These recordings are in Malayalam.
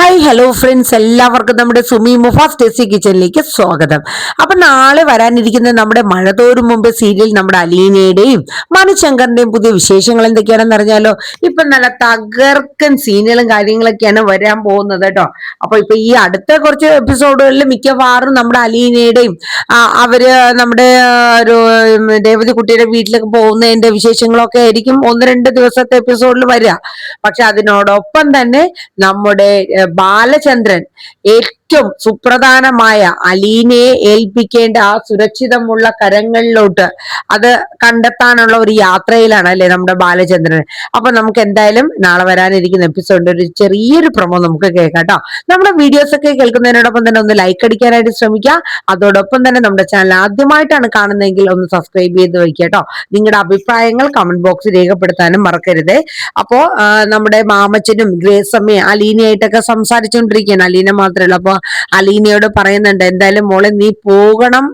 ഹായ് ഹലോ ഫ്രണ്ട്സ്, എല്ലാവർക്കും നമ്മുടെ സുമി മുഫാസ് ടേസ്റ്റി കിച്ചണിലേക്ക് സ്വാഗതം. അപ്പൊ നാളെ വരാനിരിക്കുന്ന നമ്മുടെ മഴ തോരും മുമ്പ് സീരിയൽ നമ്മുടെ അലീനയുടെയും മനുശങ്കറിന്റെയും പുതിയ വിശേഷങ്ങൾ എന്തൊക്കെയാണെന്ന് അറിഞ്ഞാലോ. ഇപ്പൊ നല്ല തകർക്കൻ സീനുകളും കാര്യങ്ങളൊക്കെയാണ് വരാൻ പോകുന്നത് കേട്ടോ. അപ്പൊ ഇപ്പൊ ഈ അടുത്ത കുറച്ച് എപ്പിസോഡുകളിൽ മിക്കവാറും നമ്മുടെ അലീനയുടെയും അവര് നമ്മുടെ ഒരു രേവതി കുട്ടിയുടെ വീട്ടിലേക്ക് പോകുന്നതിന്റെ വിശേഷങ്ങളൊക്കെ ആയിരിക്കും ഒന്ന് രണ്ട് ദിവസത്തെ എപ്പിസോഡിൽ വരിക. പക്ഷെ അതിനോടൊപ്പം തന്നെ നമ്മുടെ ബാലചന്ദ്രൻ ഏറ്റവും സുപ്രധാനമായ അലീനയെ ഏൽപ്പിക്കേണ്ട ആ സുരക്ഷിതമുള്ള കരങ്ങളിലോട്ട് അത് കണ്ടെത്താനുള്ള ഒരു യാത്രയിലാണ് അല്ലെ നമ്മുടെ ബാലചന്ദ്രൻ. അപ്പൊ നമുക്ക് എന്തായാലും നാളെ വരാനിരിക്കുന്ന എപ്പിസോഡിന്റെ ഒരു ചെറിയൊരു പ്രൊമോ നമുക്ക് കേൾക്കാം കേട്ടോ. നമ്മുടെ വീഡിയോസ് ഒക്കെ കേൾക്കുന്നതിനോടൊപ്പം തന്നെ ഒന്ന് ലൈക്ക് അടിക്കാനായിട്ട് ശ്രമിക്കുക. അതോടൊപ്പം തന്നെ നമ്മുടെ ചാനൽ ആദ്യമായിട്ടാണ് കാണുന്നതെങ്കിൽ ഒന്ന് സബ്സ്ക്രൈബ് ചെയ്ത് വയ്ക്കുക കേട്ടോ. നിങ്ങളുടെ അഭിപ്രായങ്ങൾ കമന്റ് ബോക്സിൽ രേഖപ്പെടുത്താനും മറക്കരുത്. അപ്പോ നമ്മുടെ മാമച്ചനും ഗ്രേസമ്മയും അലീനയായിട്ടൊക്കെ സംസാരിച്ചുകൊണ്ടിരിക്കുകയാണ്. അലീന മാത്രമല്ല, അപ്പൊ അലീനയോട് പറയുന്നുണ്ട്, എന്തായാലും മോളെ നീ പോകണം,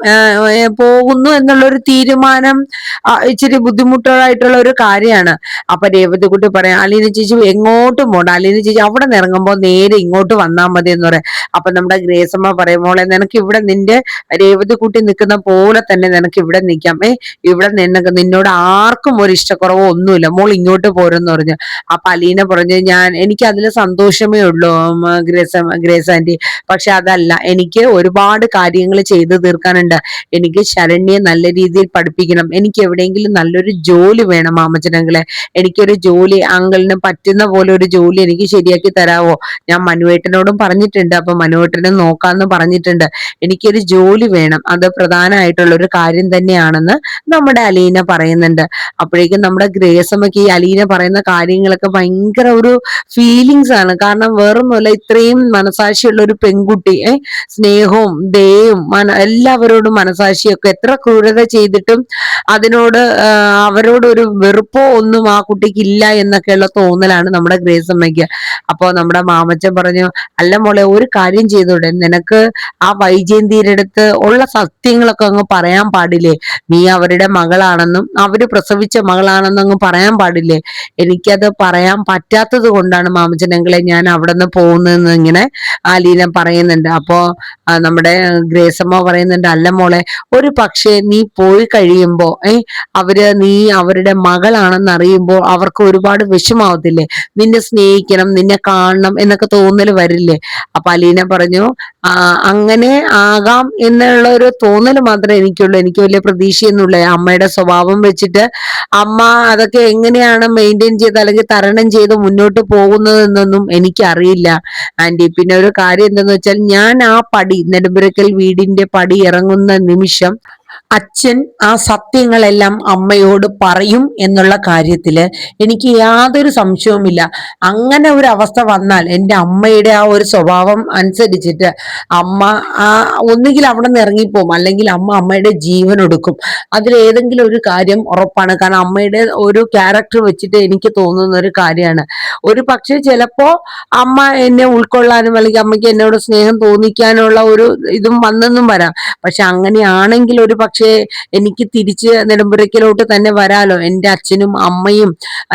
പോകുന്നു എന്നുള്ളൊരു തീരുമാനം ഇച്ചിരി ബുദ്ധിമുട്ടായിട്ടുള്ള ഒരു കാര്യമാണ്. അപ്പൊ രേവതിക്കുട്ടി പറയാം, അലീന ചേച്ചി എങ്ങോട്ടും പോണ്ട, അലീന ചേച്ചി അവിടെ നിന്ന് ഇറങ്ങുമ്പോൾ നേരെ ഇങ്ങോട്ട് വന്നാൽ മതി എന്ന് പറയാം. അപ്പൊ നമ്മുടെ ഗ്രേസമ്മ പറയും, മോളെ നിനക്ക് ഇവിടെ നിന്റെ രേവതിക്കുട്ടി നിൽക്കുന്ന പോലെ തന്നെ നിനക്ക് ഇവിടെ നിൽക്കാം. ഇവിടെ നിന്നോട് ആർക്കും ഒരു ഇഷ്ടക്കുറവോ ഒന്നുമില്ല, മോൾ ഇങ്ങോട്ട് പോരെന്ന് പറഞ്ഞു. അപ്പൊ അലീന പറഞ്ഞു, എനിക്ക് അതിൽ സന്തോഷമേ ഉള്ളൂ ഗ്രേസ് ആന്റി, പക്ഷെ അതല്ല, എനിക്ക് ഒരുപാട് കാര്യങ്ങൾ ചെയ്തു തീർക്കാനുണ്ട്. എനിക്ക് ശരണ്യെ നല്ല രീതിയിൽ പഠിപ്പിക്കണം, എനിക്ക് എവിടെയെങ്കിലും നല്ലൊരു ജോലി വേണം മാമച്ചനങ്ങളെ, എനിക്കൊരു ജോലി അങ്കിളിന് പറ്റുന്ന പോലെ ഒരു ജോലി എനിക്ക് ശരിയാക്കി തരാവോ? ഞാൻ മനുവേട്ടനോടും പറഞ്ഞിട്ടുണ്ട്, അപ്പൊ മനുവേട്ടനെ നോക്കാന്ന് പറഞ്ഞിട്ടുണ്ട്. എനിക്കൊരു ജോലി വേണം, അത് പ്രധാനമായിട്ടുള്ള ഒരു കാര്യം തന്നെയാണെന്ന് നമ്മുടെ അലീന പറയുന്നുണ്ട്. അപ്പോഴേക്കും നമ്മുടെ ഗ്രേസമ്മയ്ക്ക് ഈ അലീന പറയുന്ന കാര്യങ്ങളൊക്കെ ഭയങ്കര ഒരു ഫീലിങ്സ് ആണ്. കാരണം വേറൊന്നുമല്ല, ഇത്രയും മനസാക്ഷിയുള്ള ഒരു പെൺകുട്ടി, സ്നേഹവും ദയയും എല്ലാവരോടും മനസാക്ഷിയൊക്കെ, എത്ര ക്രൂരത ചെയ്തിട്ടും അതിനോട് അവരോട് ഒരു വെറുപ്പോ ഒന്നും ആ കുട്ടിക്ക് ഇല്ല എന്നൊക്കെയുള്ള തോന്നലാണ് നമ്മുടെ ഗ്രേസമ്മയ്ക്ക്. അപ്പോ നമ്മുടെ മാമച്ചൻ പറഞ്ഞു, അല്ല മോളെ ഒരു കാര്യം ചെയ്തൂടെ, നിനക്ക് ആ വൈജയന്തിയുടെ അടുത്ത് ഉള്ള സത്യങ്ങളൊക്കെ അങ്ങ് പറയാൻ പാടില്ലേ? നീ അവരുടെ മകളാണെന്നും അവര് പ്രസവിച്ച മകളാണെന്നും അങ്ങ് പറയാൻ പാടില്ലേ? എനിക്കത് പറയാൻ പറ്റാത്തത് കൊണ്ടാണ് മാമച്ചനങ്ങളെ ഞാൻ അവിടെ നിന്ന് പോകുന്നതെന്ന് ഇങ്ങനെ അലീന പറയുന്നുണ്ട്. അപ്പോ നമ്മുടെ ഗ്രേസമ്മ പറയുന്നുണ്ട്, അല്ല മോളെ, ഒരു പക്ഷേ നീ പോയി കഴിയുമ്പോ നീ അവരുടെ മകളാണെന്ന് അറിയുമ്പോൾ അവർക്ക് ഒരുപാട് വിഷമാവത്തില്ലേ? നിന്നെ സ്നേഹിക്കണം, നിന്നെ കാണണം എന്നൊക്കെ തോന്നൽ വരില്ലേ? അപ്പൊ അലീന പറഞ്ഞു, അങ്ങനെ ആകാം എന്നുള്ള ഒരു തോന്നൽ മാത്രമേ എനിക്കുള്ളൂ, എനിക്ക് വലിയ പ്രതീക്ഷയൊന്നുമില്ല. അമ്മയുടെ സ്വഭാവം വെച്ചിട്ട് അമ്മ അതൊക്കെ എങ്ങനെയാണ് മെയിൻറ്റെയിൻ ചെയ്ത് അല്ലെങ്കിൽ തരണം ചെയ്ത് മുന്നോട്ട് പോകുന്നതെന്നൊന്നും എനിക്കറിയില്ല ആന്റി. പിന്നെ ഒരു കാര്യം എന്തെന്ന് വെച്ചാൽ, ഞാൻ ആ പടി നെടുമ്പുരക്കൽ വീടിന്റെ പടി ഇറങ്ങുന്ന നിമിഷം അച്ഛൻ ആ സത്യങ്ങളെല്ലാം അമ്മയോട് പറയും എന്നുള്ള കാര്യത്തില് എനിക്ക് യാതൊരു സംശയവുമില്ല. അങ്ങനെ ഒരു അവസ്ഥ വന്നാൽ എൻ്റെ അമ്മയുടെ ആ ഒരു സ്വഭാവം അനുസരിച്ചിട്ട് അമ്മ ഒന്നുകിൽ അവിടെ നിന്ന് ഇറങ്ങിപ്പോവും, അല്ലെങ്കിൽ അമ്മയുടെ ജീവൻ എടുക്കും. അതിലേതെങ്കിലും ഒരു കാര്യം ഉറപ്പാണ്. കാരണം അമ്മയുടെ ഒരു ക്യാരക്ടർ വെച്ചിട്ട് എനിക്ക് തോന്നുന്ന ഒരു കാര്യമാണ്. ഒരു പക്ഷെ ചിലപ്പോ അമ്മ എന്നെ ഉൾക്കൊള്ളാനും അല്ലെങ്കിൽ അമ്മയ്ക്ക് എന്നോട് സ്നേഹം തോന്നിക്കാനുള്ള ഒരു ഇതും വന്നെന്നും വരാം. പക്ഷെ അങ്ങനെയാണെങ്കിൽ ഒരു പക്ഷേ എനിക്ക് തിരിച്ച് നെടുമ്പുരയ്ക്കലോട്ട് തന്നെ വരാലോ, എൻ്റെ അച്ഛനും അമ്മയും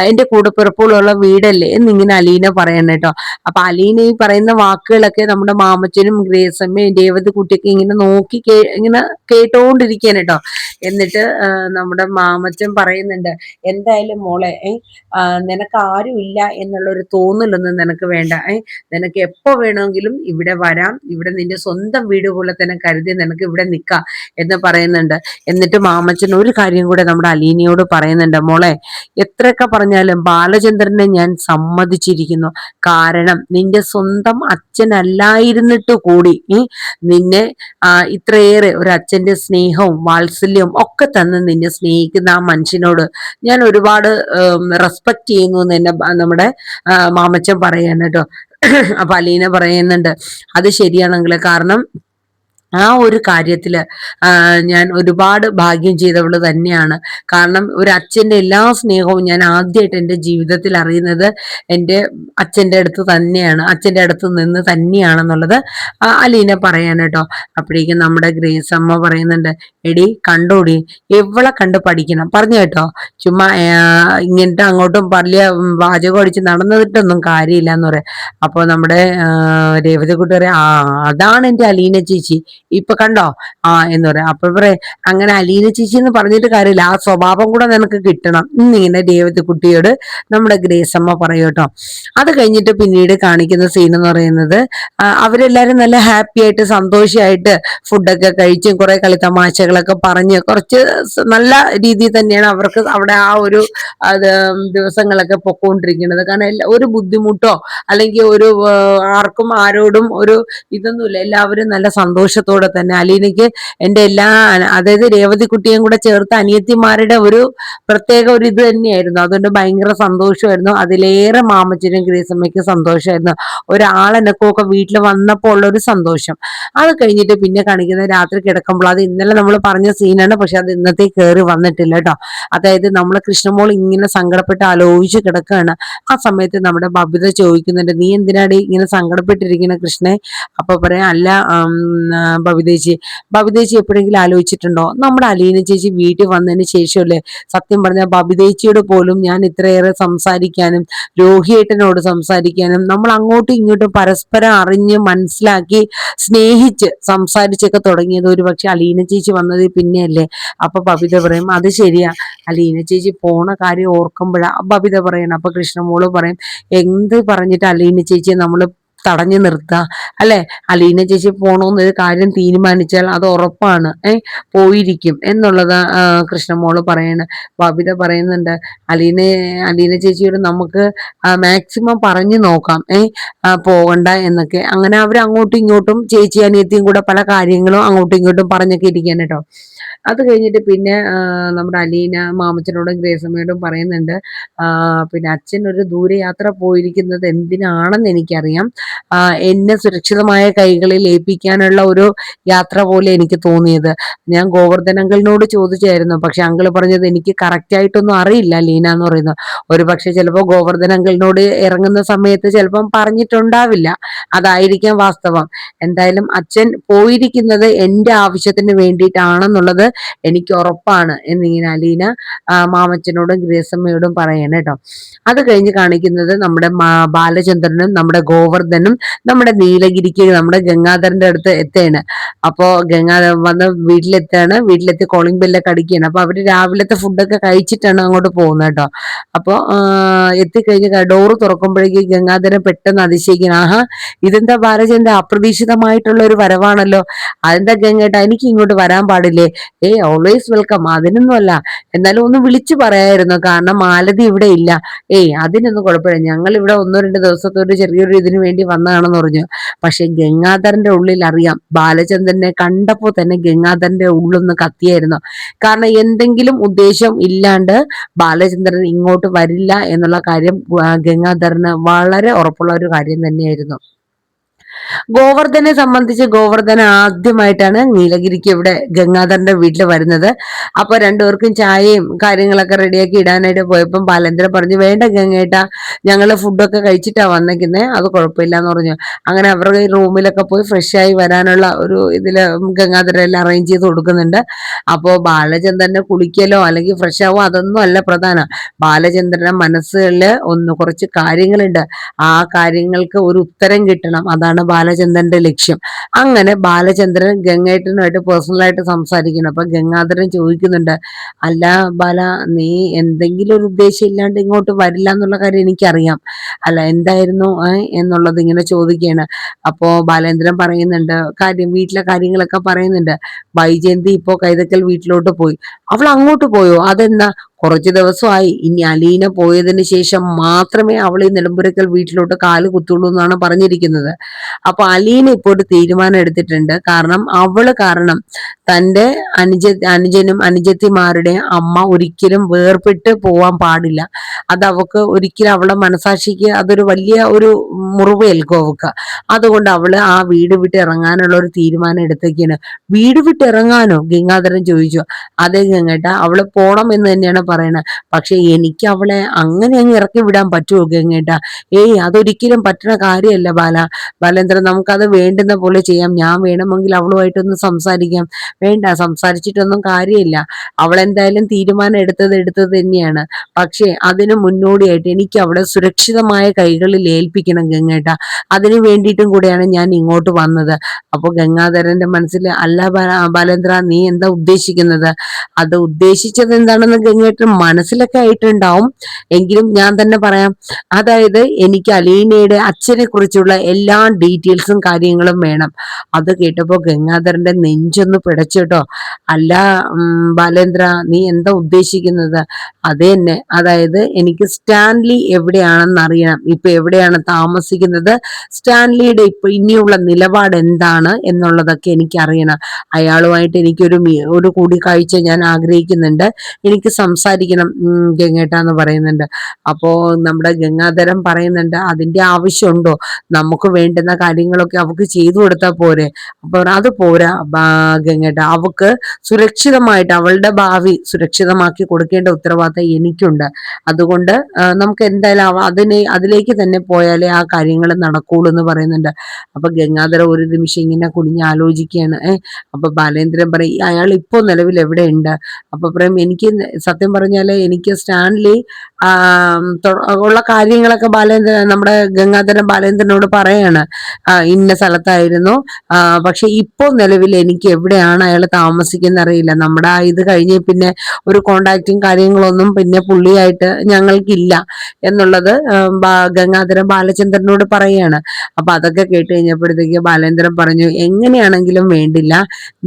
എൻ്റെ കൂടപ്പിറപ്പുകളുള്ള വീടല്ലേ എന്നിങ്ങനെ അലീന പറയണം കേട്ടോ. അപ്പൊ അലീന ഈ പറയുന്ന വാക്കുകളൊക്കെ നമ്മുടെ മാമച്ചനും ഗ്രേസമ്മയും രേവതി കുട്ടിയൊക്കെ ഇങ്ങനെ നോക്കി ഇങ്ങനെ കേട്ടോണ്ടിരിക്കുകയാണ് കേട്ടോ. എന്നിട്ട് നമ്മുടെ മാമച്ചൻ പറയുന്നുണ്ട്, എന്തായാലും മോളെ, നിനക്ക് ആരും ഇല്ല എന്നുള്ള ഒരു തോന്നലൊന്നും നിനക്ക് വേണ്ട. നിനക്ക് എപ്പോ വേണമെങ്കിലും ഇവിടെ വരാം, ഇവിടെ നിന്റെ സ്വന്തം വീട് പോലെ തന്നെ കരുതി നിനക്ക് ഇവിടെ നിൽക്കാം എന്ന് പറയുന്നുണ്ട്. എന്നിട്ട് മാമച്ചൻ ഒരു കാര്യം കൂടെ നമ്മുടെ അലീനയോട് പറയുന്നുണ്ട്, മോളെ, എത്രയൊക്കെ പറഞ്ഞാലും ബാലചന്ദ്രനെ ഞാൻ സമ്മതിച്ചിരിക്കുന്നു. കാരണം നിന്റെ സ്വന്തം അച്ഛനല്ലായിരുന്നിട്ട് കൂടി നിന്നെ ഇത്രയേറെ ഒരു അച്ഛന്റെ സ്നേഹവും വാത്സല്യവും ഒക്കെ തന്ന് നിന്നെ സ്നേഹിക്കുന്ന ആ മനുഷ്യനോട് ഞാൻ ഒരുപാട് റെസ്പെക്ട് ചെയ്യുന്നു എന്ന് തന്നെ നമ്മുടെ മാമച്ചൻ പറയാൻ കേട്ടോ. അപ്പൊ അലീന പറയുന്നുണ്ട്, അത് ശരിയാണെങ്കില്, കാരണം ആ ഒരു കാര്യത്തില് ഞാൻ ഒരുപാട് ഭാഗ്യം ചെയ്തവള് തന്നെയാണ്. കാരണം ഒരു അച്ഛന്റെ എല്ലാ സ്നേഹവും ഞാൻ ആദ്യമായിട്ട് എൻ്റെ ജീവിതത്തിൽ അറിയുന്നത് എൻ്റെ അച്ഛന്റെ അടുത്ത് തന്നെയാണ്, അച്ഛന്റെ അടുത്ത് നിന്ന് തന്നെയാണെന്നുള്ളത് അലീന പറയാൻ കേട്ടോ. അപ്പോഴേക്കും നമ്മുടെ ഗ്രേസ് അമ്മ പറയുന്നുണ്ട്, എടി കണ്ടോടി, എവളെ കണ്ട് പഠിക്കണം പറഞ്ഞു കേട്ടോ. ചുമ്മാ ഇങ്ങനത്തെ അങ്ങോട്ടും വലിയ വാചകം അടിച്ച് നടന്നിട്ടൊന്നും കാര്യമില്ല എന്ന് പറയാം. അപ്പൊ നമ്മുടെ രേവതി കുട്ടി പറയാം, അതാണ് എൻ്റെ അലീന ചേച്ചി, ഇപ്പൊ കണ്ടോ എന്ന് പറയാം. അപ്പൊ പറയാം, അങ്ങനെ അലീന ചേച്ചി എന്ന് പറഞ്ഞിട്ട് കാര്യമില്ല, ആ സ്വഭാവം കൂടെ നിനക്ക് കിട്ടണം എന്നിങ്ങനെ രേവതി കുട്ടിയോട് നമ്മുടെ ഗ്രേസ് അമ്മ പറയും കേട്ടോ. അത് കഴിഞ്ഞിട്ട് പിന്നീട് കാണിക്കുന്ന സീൻ എന്ന് പറയുന്നത് അവരെല്ലാരും നല്ല ഹാപ്പി ആയിട്ട് സന്തോഷമായിട്ട് ഫുഡൊക്കെ കഴിച്ചും കുറെ കളിത്തമാശകളൊക്കെ പറഞ്ഞ് കുറച്ച് നല്ല രീതിയിൽ തന്നെയാണ് അവർക്ക് അവിടെ ആ ഒരു ദിവസങ്ങളൊക്കെ പൊക്കോണ്ടിരിക്കുന്നത്. കാരണം ഒരു ബുദ്ധിമുട്ടോ അല്ലെങ്കിൽ ഒരു ആർക്കും ആരോടും ഒരു ഇതൊന്നുമില്ല, എല്ലാവരും നല്ല സന്തോഷത്തോടെ തന്നെ. അലീനയ്ക്ക് എൻ്റെ എല്ലാ, അതായത് രേവതി കുട്ടിയും കൂടെ ചേർത്ത് അനിയത്തിമാരുടെ ഒരു പ്രത്യേക ഒരു ഇത് തന്നെയായിരുന്നു. അതുകൊണ്ട് ഭയങ്കര സന്തോഷമായിരുന്നു. അതിലേറെ മാമച്ചനും ഗ്രേസമ്മയ്ക്ക് സന്തോഷമായിരുന്നു, ഒരാളെനക്കൊക്കെ വീട്ടിൽ വന്നപ്പോൾ ഉള്ളൊരു സന്തോഷം. അത് കഴിഞ്ഞിട്ട് പിന്നെ കാണിക്കുന്നത് രാത്രി കിടക്കുമ്പോൾ, അത് ഇന്നലെ നമ്മൾ പറഞ്ഞ സീനാണ്, പക്ഷെ അത് ഇന്നത്തെ കയറി വന്നിട്ടില്ല കേട്ടോ. അതായത് നമ്മളെ കൃഷ്ണമോൾ ഇങ്ങനെ സങ്കടപ്പെട്ട് ആലോചിച്ച് കിടക്കുകയാണ്. ആ സമയത്ത് നമ്മുടെ ബബിത ചോദിക്കുന്നുണ്ട്, നീ എന്തിനാടി ഇങ്ങനെ സങ്കടപ്പെട്ടിരിക്കുന്ന കൃഷ്ണേ? അപ്പൊ പറയാം, അല്ല ബബിതേച്ചി എപ്പോഴെങ്കിലും ആലോചിച്ചിട്ടുണ്ടോ, നമ്മുടെ അലീന ചേച്ചി വീട്ടിൽ വന്നതിന് ശേഷമല്ലേ സത്യം പറഞ്ഞ ബബിതേച്ചിയോട് പോലും ഞാൻ ഇത്രയേറെ സംസാരിക്കാനും രോഹിയേട്ടനോട് സംസാരിക്കാനും നമ്മൾ അങ്ങോട്ടും ഇങ്ങോട്ടും പരസ്പരം അറിഞ്ഞ് മനസ്സിലാക്കി സ്നേഹിച്ച് സംസാരിച്ചൊക്കെ തുടങ്ങിയത് ഒരു പക്ഷെ അലീന ചേച്ചി വന്നത് പിന്നെയല്ലേ. അപ്പൊ ബബിത പറയും, അത് ശരിയാ, അലീന ചേച്ചി പോണ കാര്യം ഓർക്കുമ്പോഴാ ബബിത പറയണം. അപ്പൊ കൃഷ്ണമോള് പറയും, എന്ത് പറഞ്ഞിട്ട് അലീന ചേച്ചിയെ നമ്മള് തടഞ്ഞു നിർത്തുക അല്ലെ? അലീന ചേച്ചി പോണോന്നൊരു കാര്യം തീരുമാനിച്ചാൽ അത് ഉറപ്പാണ്, പോയിരിക്കും എന്നുള്ളത് കൃഷ്ണമോള് പറയണ. ബബിത പറയുന്നുണ്ട്, അലീന ചേച്ചിയോട് നമുക്ക് മാക്സിമം പറഞ്ഞു നോക്കാം പോകണ്ട എന്നൊക്കെ. അങ്ങനെ അവർ അങ്ങോട്ടും ഇങ്ങോട്ടും ചേച്ചി അനിയത്തിയും കൂടെ പല കാര്യങ്ങളും അങ്ങോട്ടും ഇങ്ങോട്ടും പറഞ്ഞൊക്കെ ഇരിക്കാൻ കേട്ടോ. അത് കഴിഞ്ഞിട്ട് പിന്നെ നമ്മുടെ അലീന മാമച്ചനോടും ഗ്രേസമ്മയോടും പറയുന്നുണ്ട്, പിന്നെ അച്ഛൻ ഒരു ദൂരയാത്ര പോയിരിക്കുന്നത് എന്തിനാണെന്ന് എനിക്കറിയാം, എന്നെ സുരക്ഷിതമായ കൈകളിൽ ഏൽപ്പിക്കാനുള്ള ഒരു യാത്ര പോലെ എനിക്ക് തോന്നിയത്. ഞാൻ ഗോവർദ്ധൻ അങ്കിളിനോട് ചോദിച്ചായിരുന്നു, പക്ഷെ അങ്കിള് പറഞ്ഞത് എനിക്ക് കറക്റ്റ് ആയിട്ടൊന്നും അറിയില്ല ലീന എന്ന് പറയുന്നത്. ഒരു പക്ഷെ ചിലപ്പോൾ ഗോവർദ്ധൻ അങ്കിളിനോട് ഇറങ്ങുന്ന സമയത്ത് ചിലപ്പം പറഞ്ഞിട്ടുണ്ടാവില്ല, അതായിരിക്കാം വാസ്തവം. എന്തായാലും അച്ഛൻ പോയിരിക്കുന്നത് എൻ്റെ ആവശ്യത്തിന് വേണ്ടിയിട്ടാണെന്നുള്ളത് എനിക്ക് ഉറപ്പാണ് എന്നിങ്ങനെ അലീന മാമച്ചനോടും ഗ്രേസമ്മയോടും പറയണം കേട്ടോ. അത് കഴിഞ്ഞ് കാണിക്കുന്നത് നമ്മുടെ ബാലചന്ദ്രനും നമ്മുടെ ഗോവർദ്ധനും നമ്മുടെ നീലഗിരിക്ക് നമ്മുടെ ഗംഗാധരന്റെ അടുത്ത് എത്തുകയാണ്. അപ്പോ ഗംഗാധരൻ വന്ന് വീട്ടിലെത്താണ്, വീട്ടിലെത്തി കോളിംഗ് ബെല്ലൊക്കെ അടിക്കുകയാണ്. അപ്പൊ അവര് രാവിലത്തെ ഫുഡൊക്കെ കഴിച്ചിട്ടാണ് അങ്ങോട്ട് പോകുന്നത് കേട്ടോ. അപ്പൊ എത്തിക്കഴിഞ്ഞ് ഡോറ് തുറക്കുമ്പോഴേക്ക് ഗംഗാധരൻ പെട്ടെന്ന് അതിശയിക്കണം, ആഹാ ഇതെന്താ ബാലചന്ദ്രൻ, അപ്രതീക്ഷിതമായിട്ടുള്ള ഒരു വരവാണല്ലോ, അതെന്താ ഗംഗേട്ട എനിക്ക് ഇങ്ങോട്ട് വരാൻ പാടില്ലേ? ഓൾവേസ് വെൽക്കം, അതിനൊന്നും അല്ല, എന്നാലും ഒന്ന് വിളിച്ചു പറയായിരുന്നു, കാരണം മാലതി ഇവിടെ ഇല്ല. അതിനൊന്നും കുഴപ്പമില്ല, ഞങ്ങൾ ഇവിടെ 1-2 ദിവസത്തെ ചെറിയൊരു ഇതിനു വേണ്ടി വന്നതാണെന്ന് പറഞ്ഞു. പക്ഷെ ഗംഗാധരന്റെ ഉള്ളിൽ അറിയാം, ബാലചന്ദ്രനെ കണ്ടപ്പോ തന്നെ ഗംഗാധരന്റെ ഉള്ളൊന്ന് കത്തിയായിരുന്നു. കാരണം എന്തെങ്കിലും ഉദ്ദേശം ഇല്ലാണ്ട് ബാലചന്ദ്രൻ ഇങ്ങോട്ട് വരില്ല എന്നുള്ള കാര്യം ഗംഗാധരന് വളരെ ഉറപ്പുള്ള ഒരു കാര്യം തന്നെയായിരുന്നു. ഗോവർദ്ധനെ സംബന്ധിച്ച് ഗോവർദ്ധന ആദ്യമായിട്ടാണ് നീലഗിരിക്ക് ഇവിടെ ഗംഗാധരന്റെ വീട്ടിൽ വരുന്നത്. അപ്പൊ രണ്ടുപേർക്കും ചായയും കാര്യങ്ങളൊക്കെ റെഡിയാക്കി ഇടാനായിട്ട് പോയപ്പം ബാലേന്ദ്രൻ പറഞ്ഞു, വേണ്ട ഗംഗേട്ട, ഞങ്ങള് ഫുഡൊക്കെ കഴിച്ചിട്ടാ വന്നേക്കുന്നേ, അത് കുഴപ്പമില്ല എന്ന് പറഞ്ഞു. അങ്ങനെ അവരുടെ റൂമിലൊക്കെ പോയി ഫ്രഷ് ആയി വരാനുള്ള ഒരു ഇതില് ഗംഗാധരൻ എല്ലാം അറേഞ്ച് ചെയ്ത് കൊടുക്കുന്നുണ്ട്. അപ്പോ ബാലചന്ദ്രനെ കുളിക്കലോ അല്ലെങ്കിൽ ഫ്രഷ് ആവോ അതൊന്നും അല്ല പ്രധാനം, ബാലചന്ദ്രന്റെ മനസ്സുകളില് കുറച്ച് കാര്യങ്ങളുണ്ട്, ആ കാര്യങ്ങൾക്ക് ഒരു ഉത്തരം കിട്ടണം, അതാണ് ബാലചന്ദ്രന്റെ ലക്ഷ്യം. അങ്ങനെ ബാലചന്ദ്രൻ ഗംഗേട്ടനുമായിട്ട് പേഴ്സണലായിട്ട് സംസാരിക്കണം. അപ്പൊ ഗംഗാധരൻ ചോദിക്കുന്നുണ്ട്, അല്ല ബാല, നീ എന്തെങ്കിലും ഒരു ഉദ്ദേശം ഇല്ലാണ്ട് ഇങ്ങോട്ട് വരില്ല എന്നുള്ള കാര്യം എനിക്കറിയാം, അല്ല എന്തായിരുന്നു എന്നുള്ളത് ഇങ്ങനെ ചോദിക്കുകയാണ്. അപ്പോ ബാലേന്ദ്രൻ പറയുന്നുണ്ട്, വീട്ടിലെ കാര്യങ്ങളൊക്കെ പറയുന്നുണ്ട്. വൈജയന്തി ഇപ്പോ കൈതക്കൽ വീട്ടിലോട്ട് പോയി. അവൾ അങ്ങോട്ട് പോയോ? അതെന്നാ? കുറച്ചു ദിവസമായി, ഇനി അലീന പോയതിന് ശേഷം മാത്രമേ അവൾ ഈ നിലമ്പൂരക്കൽ വീട്ടിലോട്ട് കാല് കുത്തുള്ളൂ എന്നാണ് പറഞ്ഞിരിക്കുന്നത്. അപ്പൊ അലീന ഇപ്പോൾ ഒരു തീരുമാനം എടുത്തിട്ടുണ്ട്, കാരണം അവള് കാരണം തന്റെ അനുജനും അനുജത്തിമാരുടെ അമ്മ ഒരിക്കലും വേർപെട്ട് പോവാൻ പാടില്ല. അത് അവൾക്ക് ഒരിക്കലും അവളുടെ മനസാക്ഷിക്ക് അതൊരു വലിയ ഒരു മുറിവേൽക്കും അവക്ക്. അതുകൊണ്ട് അവള് ആ വീട് വിട്ട് ഇറങ്ങാനുള്ള ഒരു തീരുമാനം എടുത്തേക്കാണ്. വീട് വിട്ട് ഇറങ്ങാനോ? ഗംഗാധരൻ ചോദിച്ചു. അതെ ഗംഗേട്ട, അവള് പോണം എന്ന് തന്നെയാണ് പറയണത്. പക്ഷെ എനിക്ക് അവളെ അങ്ങനെ അങ്ങ് ഇറക്കി വിടാൻ പറ്റുമോ ഗംഗേട്ട? ഏയ്, അതൊരിക്കലും പറ്റുന്ന കാര്യമല്ല ബാലേന്ദ്രൻ. നമുക്കത് വേണ്ടുന്ന പോലെ ചെയ്യാം. ഞാൻ വേണമെങ്കിൽ അവളുമായിട്ടൊന്ന് സംസാരിക്കാം. വേണ്ട, സംസാരിച്ചിട്ടൊന്നും കാര്യമില്ല. അവളെന്തായാലും തീരുമാനം എടുത്തത് തന്നെയാണ്. പക്ഷേ അതിന് മുന്നോടിയായിട്ട് എനിക്ക് അവളെ സുരക്ഷിതമായ കൈകളിൽ ഏൽപ്പിക്കണം ഗംഗേട്ട. അതിനു വേണ്ടിയിട്ടും കൂടെയാണ് ഞാൻ ഇങ്ങോട്ട് വന്നത്. അപ്പൊ ഗംഗാധരന്റെ മനസ്സിൽ, അല്ല ബാലേന്ദ്ര, നീ എന്താ ഉദ്ദേശിക്കുന്നത്? അത് ഉദ്ദേശിച്ചത് എന്താണെന്ന് ഗംഗേട്ടൻ മനസ്സിലൊക്കെ ആയിട്ടുണ്ടാവും. എങ്കിലും ഞാൻ തന്നെ പറയാം. അതായത് എനിക്ക് അലീനയുടെ അച്ഛനെ കുറിച്ചുള്ള എല്ലാ ഡീറ്റെയിൽസും കാര്യങ്ങളും വേണം. അത് കേട്ടപ്പോ ഗംഗാധരന്റെ നെഞ്ചൊന്ന് പിടച്ചോട്ടോ. അല്ല ബാലേന്ദ്ര, നീ എന്താ ഉദ്ദേശിക്കുന്നത്? അത് തന്നെ, അതായത് എനിക്ക് സ്റ്റാൻലി എവിടെയാണെന്ന് അറിയണം. ഇപ്പൊ എവിടെയാണ് താമസിക്കുന്നത്, സ്റ്റാൻലിയുടെ ഇപ്പൊ ഇനിയുള്ള നിലപാട് എന്താണ് എന്നുള്ളതൊക്കെ എനിക്ക് അറിയണം. അയാളുമായിട്ട് എനിക്കൊരു ഒരു കൂടിക്കാഴ്ച ഞാൻ ആഗ്രഹിക്കുന്നുണ്ട്. എനിക്ക് സംസാരിക്കണം ഗംഗേട്ട എന്ന് പറയുന്നുണ്ട്. അപ്പോ നമ്മുടെ ഗംഗാധരൻ പറയുന്നുണ്ട്, അതിന്റെ ആവശ്യമുണ്ടോ? നമുക്ക് വേണ്ടുന്ന കാര്യങ്ങളൊക്കെ അവക്ക് ചെയ്തു കൊടുത്താൽ പോരെ? അപ്പൊ അത് പോരാ ഗംഗേട്ട, അവക്ക് സുരക്ഷിതമായിട്ട് അവളുടെ ഭാവി സുരക്ഷിതമാക്കി കൊടുക്കേണ്ട ഉത്തരവാദിത്തം എനിക്കുണ്ട്. അതുകൊണ്ട് നമുക്ക് എന്തായാലും അതിലേക്ക് തന്നെ പോയാലേ ആ കാര്യങ്ങൾ നടക്കുള്ളൂ എന്ന് പറയുന്നുണ്ട്. അപ്പൊ ഗംഗാധര ഒരു നിമിഷം ഇങ്ങനെ കുനിഞ്ഞ് ആലോചിക്കുകയാണ്. അപ്പൊ ബാലേന്ദ്രൻ പറയും, അയാൾ ഇപ്പോ നിലവിൽ എവിടെയുണ്ട്? അപ്പൊ പറയും, എനിക്ക് സത്യം പറഞ്ഞാല് എനിക്ക് സ്റ്റാൻലി ഉള്ള കാര്യങ്ങളൊക്കെ നമ്മുടെ ഗംഗാധരൻ ബാലേന്ദ്രനോട് പറയാണ്. ഇന്ന സ്ഥലത്തായിരുന്നു, പക്ഷെ ഇപ്പോ നിലവിൽ എനിക്ക് എവിടെയാണ് അയാൾ താമസിക്കുന്ന അറിയില്ല. നമ്മുടെ ഇത് കഴിഞ്ഞ് പിന്നെ ഒരു കോണ്ടാക്റ്റും കാര്യങ്ങളൊന്നും പിന്നെ പുള്ളിയായിട്ട് ഞങ്ങൾക്കില്ല എന്നുള്ളത് ഗംഗാധരൻ ബാലചന്ദ്രനോട് പറയാണ്. അപ്പൊ അതൊക്കെ കേട്ട് കഴിഞ്ഞപ്പോഴത്തേക്ക് ബാലേന്ദ്രൻ പറഞ്ഞു, എങ്ങനെയാണെങ്കിലും വേണ്ടില്ല,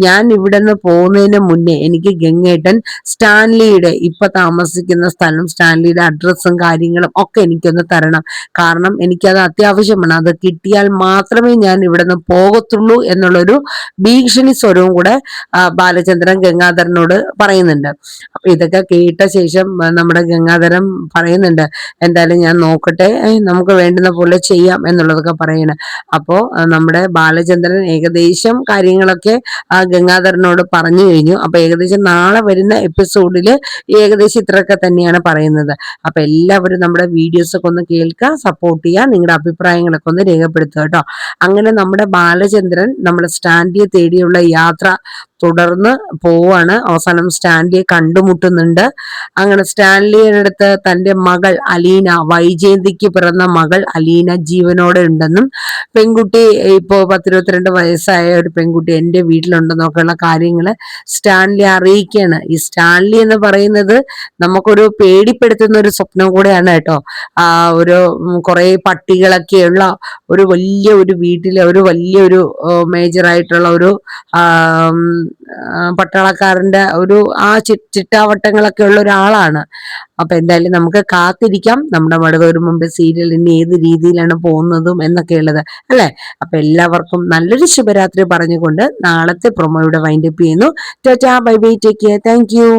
ഞാൻ ഇവിടെ നിന്ന് പോകുന്നതിന് മുന്നേ എനിക്ക് ഗംഗേട്ടൻ സ്റ്റാൻലിയുടെ ഇപ്പൊ താമസിക്കുന്ന സ്ഥലം, സ്റ്റാൻലിയുടെ അഡ്രസ്സും കാര്യങ്ങളും ഒക്കെ എനിക്കൊന്ന് തരണം. കാരണം എനിക്കത് അത്യാവശ്യമാണ്. അത് കിട്ടിയാൽ മാത്രമേ ഞാൻ ഇവിടെ നിന്ന് പോകത്തുള്ളൂ എന്നുള്ളൊരു ഭീഷണി സ്വരവും കൂടെ ബാലചന്ദ്രൻ ഗംഗാധരനോട് പറയുന്നുണ്ട്. അപ്പൊ ഇതൊക്കെ കേട്ട ശേഷം നമ്മുടെ ഗംഗാധരൻ പറയുന്നുണ്ട്, എന്തായാലും ഞാൻ നോക്കട്ടെ, നമുക്ക് വേണ്ടുന്ന പോലെ ചെയ്യാം എന്നുള്ളതൊക്കെ പറയണേ. അപ്പോ നമ്മുടെ ബാലചന്ദ്രൻ ഏകദേശം കാര്യങ്ങളൊക്കെ ഗംഗാധരനോട് പറഞ്ഞു കഴിഞ്ഞു. അപ്പൊ ഏകദേശം നാളെ വരുന്ന എപ്പിസോഡിൽ ഏകദേശം ഇത്രയൊക്കെ തന്നെയാണ് പറയുന്നത്. അപ്പൊ എല്ലാവരും നമ്മുടെ വീഡിയോസ് ഒക്കെ ഒന്ന് കേൾക്കുക, സപ്പോർട്ട് ചെയ്യുക, നിങ്ങളുടെ അഭിപ്രായങ്ങളൊക്കെ ഒന്ന് രേഖപ്പെടുത്തുക കേട്ടോ. അങ്ങനെ നമ്മുടെ ബാലചന്ദ്രൻ നമ്മുടെ സ്റ്റാൻഡിയെ തേടിയുള്ള യാത്ര തുടർന്ന് പോവാണ്. അവസാനം സ്റ്റാൻലിയെ കണ്ടുമുട്ടുന്നുണ്ട്. അങ്ങനെ സ്റ്റാൻലിയുടെ അടുത്ത് തന്റെ മകൾ അലീന, വൈജയന്തിക്ക് പിറന്ന മകൾ അലീന ജീവനോടെ ഉണ്ടെന്നും, പെൺകുട്ടി ഇപ്പോ 10-22 വയസ്സായ ഒരു പെൺകുട്ടി എന്റെ വീട്ടിലുണ്ടെന്നൊക്കെയുള്ള കാര്യങ്ങള് സ്റ്റാൻലി അറിയിക്കുകയാണ്. ഈ സ്റ്റാൻലി എന്ന് പറയുന്നത് നമുക്കൊരു പേടിപ്പെടുത്തുന്ന ഒരു സ്വപ്നം കൂടെയാണ് കേട്ടോ. ഒരു കുറെ പട്ടികളൊക്കെയുള്ള ഒരു വീട്ടിലെ ഒരു വലിയൊരു മേജറായിട്ടുള്ള ഒരു പട്ടാളക്കാരന്റെ ഒരു ചിട്ടാവട്ടങ്ങളൊക്കെ ഉള്ള ഒരാളാണ്. അപ്പൊ എന്തായാലും നമുക്ക് കാത്തിരിക്കാം നമ്മുടെ മഴതോരും മുമ്പ് സീരിയൽ ഇനി ഏത് രീതിയിലാണ് പോകുന്നതും എന്നൊക്കെ ഉള്ളത് അല്ലെ. അപ്പൊ എല്ലാവർക്കും നല്ലൊരു ശുഭരാത്രി പറഞ്ഞുകൊണ്ട് നാളത്തെ പ്രൊമോ ഇവിടെ വൈൻഡപ്പ് ചെയ്യുന്നു. Tata, bye bye, take care, thank you.